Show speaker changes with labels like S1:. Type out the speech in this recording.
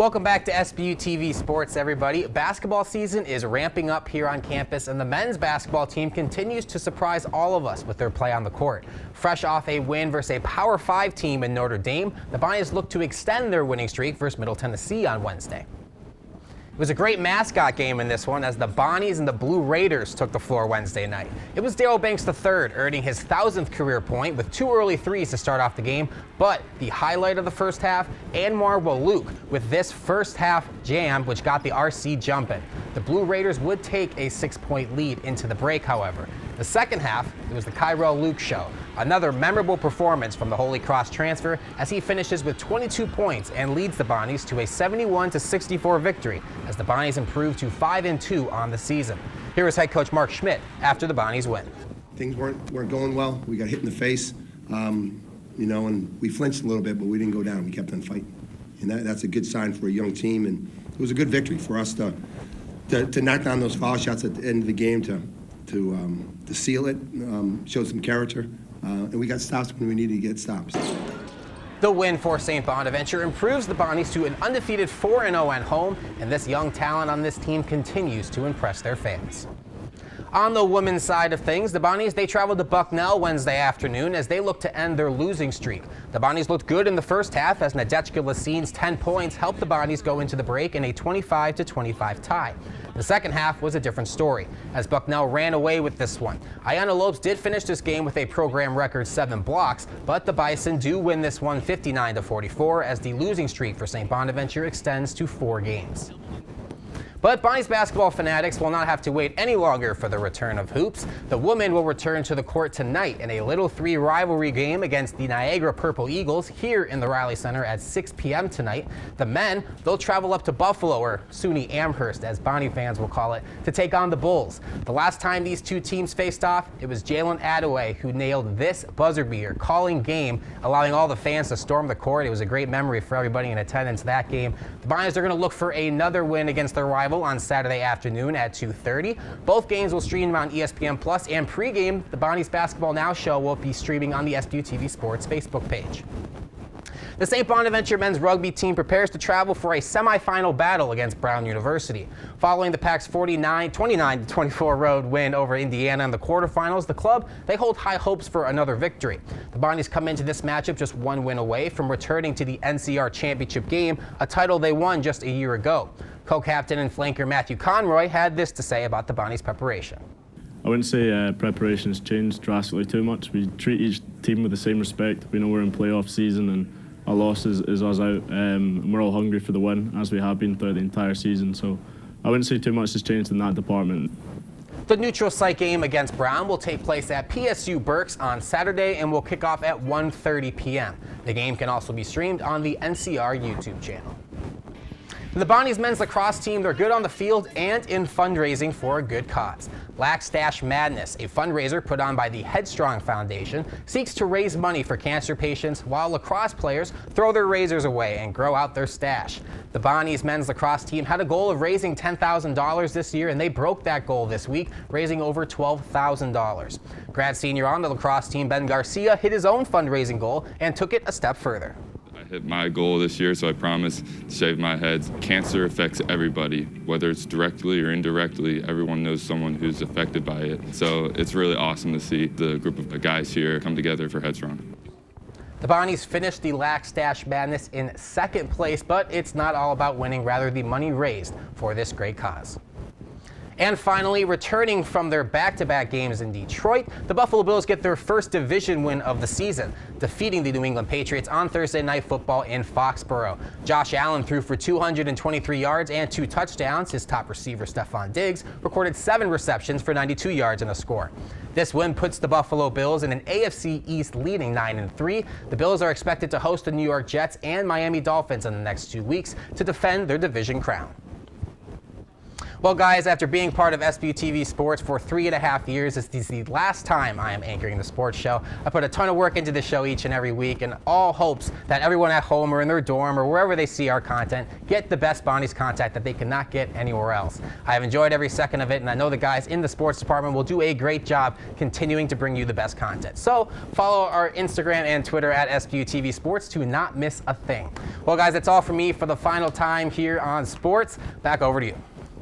S1: Welcome back to Sbu-Tv Sports, everybody. Basketball season is ramping up here on campus, and the men's basketball team continues to surprise all of us with their play on the court. Fresh off a win versus a Power 5 team in Notre Dame, the Bonnies look to extend their winning streak versus Middle Tennessee on Wednesday. It was a great mascot game in this one as the Bonnies and the Blue Raiders took the floor Wednesday night. It was Daryl Banks III earning his 1,000th career point with 2 early threes to start off the game, but the highlight of the first half, Anwar Waluk with this first half jam which got the RC jumping. The Blue Raiders would take a 6-point lead into the break, however. The second half, it was the Kyrell Luke show. Another memorable performance from the Holy Cross transfer as he finishes with 22 points and leads the Bonnies to a 71-64 victory as the Bonnies improve to 5-2 on the season. Here is head coach Mark Schmidt after the Bonnies win.
S2: Things weren't going well. We got hit in the face, and we flinched a little bit, but we didn't go down. We kept on fighting, and that's a good sign for a young team. And it was a good victory for us to knock down those foul shots at the end of the game to seal it, show some character, and we got stops when we needed to get stops.
S1: The win for St. Bonaventure improves the Bonnies to an undefeated 4-0 at home, and this young talent on this team continues to impress their fans. On the women's side of things, the Bonnies, they traveled to Bucknell Wednesday afternoon as they look to end their losing streak. The Bonnies looked good in the first half as Nadechka Lassine's 10 points helped the Bonnies go into the break in a 25-25 tie. The second half was a different story as Bucknell ran away with this one. Ayanna Lopes did finish this game with a program record 7 blocks, but the Bison do win this one 59-44 as the losing streak for St. Bonaventure extends to 4 games. But Bonnies basketball fanatics will not have to wait any longer for the return of hoops. The women will return to the court tonight in a Little 3 rivalry game against the Niagara Purple Eagles here in the Riley Center at 6 p.m. tonight. The men, they'll travel up to Buffalo, or SUNY Amherst as Bonnie fans will call it, to take on the Bulls. The last time these two teams faced off, it was Jalen Adaway who nailed this buzzer beater, calling game, allowing all the fans to storm the court. It was a great memory for everybody in attendance that game. The Bonnies are going to look for another win against their rival on Saturday afternoon at 2:30. Both games will stream on ESPN Plus, and pregame, the Bonnies Basketball Now show will be streaming on the Sbu-Tv Sports Facebook page. The St. Bonaventure men's rugby team prepares to travel for a semifinal battle against Brown University. Following the Pac's 29-24 road win over Indiana in the quarterfinals, the club, they hold high hopes for another victory. The Bonnies come into this matchup just 1 win away from returning to the NCR championship game, a title they won just a year ago. Co-captain and flanker Matthew Conroy had this to say about the Bonnies' preparation.
S3: I wouldn't say preparation has changed drastically too much. We treat each team with the same respect. We know we're in playoff season and a loss is us out. And we're all hungry for the win, as we have been throughout the entire season. So I wouldn't say too much has changed in that department.
S1: The neutral site game against Brown will take place at PSU Berks on Saturday and will kick off at 1:30 p.m. The game can also be streamed on the NCR YouTube channel. The Bonnies men's lacrosse team, they're good on the field and in fundraising for a good cause. Lax Stache Madness, a fundraiser put on by the Headstrong Foundation, seeks to raise money for cancer patients while lacrosse players throw their razors away and grow out their stash. The Bonnies men's lacrosse team had a goal of raising $10,000 this year, and they broke that goal this week, raising over $12,000. Grad senior on the lacrosse team, Ben Garcia, hit his own fundraising goal and took it a step further.
S4: I hit my goal this year, so I promise to shave my head. Cancer affects everybody, whether it's directly or indirectly. Everyone knows someone who's affected by it. So it's really awesome to see the group of guys here come together for Headstrong.
S1: The Bonnies finished the Lax Stache Madness in 2nd place, but it's not all about winning, rather the money raised for this great cause. And finally, returning from their back-to-back games in Detroit, the Buffalo Bills get their first division win of the season, defeating the New England Patriots on Thursday Night Football in Foxborough. Josh Allen threw for 223 yards and 2 touchdowns. His top receiver, Stephon Diggs, recorded 7 receptions for 92 yards and a score. This win puts the Buffalo Bills in an AFC East leading 9-3. The Bills are expected to host the New York Jets and Miami Dolphins in the next 2 weeks to defend their division crown. Well, guys, after being part of Sbu-Tv Sports for 3.5 years, this is the last time I am anchoring the sports show. I put a ton of work into the show each and every week, and all hopes that everyone at home or in their dorm or wherever they see our content get the best Bonnies content that they cannot get anywhere else. I have enjoyed every second of it, and I know the guys in the sports department will do a great job continuing to bring you the best content. So follow our Instagram and Twitter at Sbu-Tv Sports to not miss a thing. Well, guys, that's all from me for the final time here on sports. Back over to you.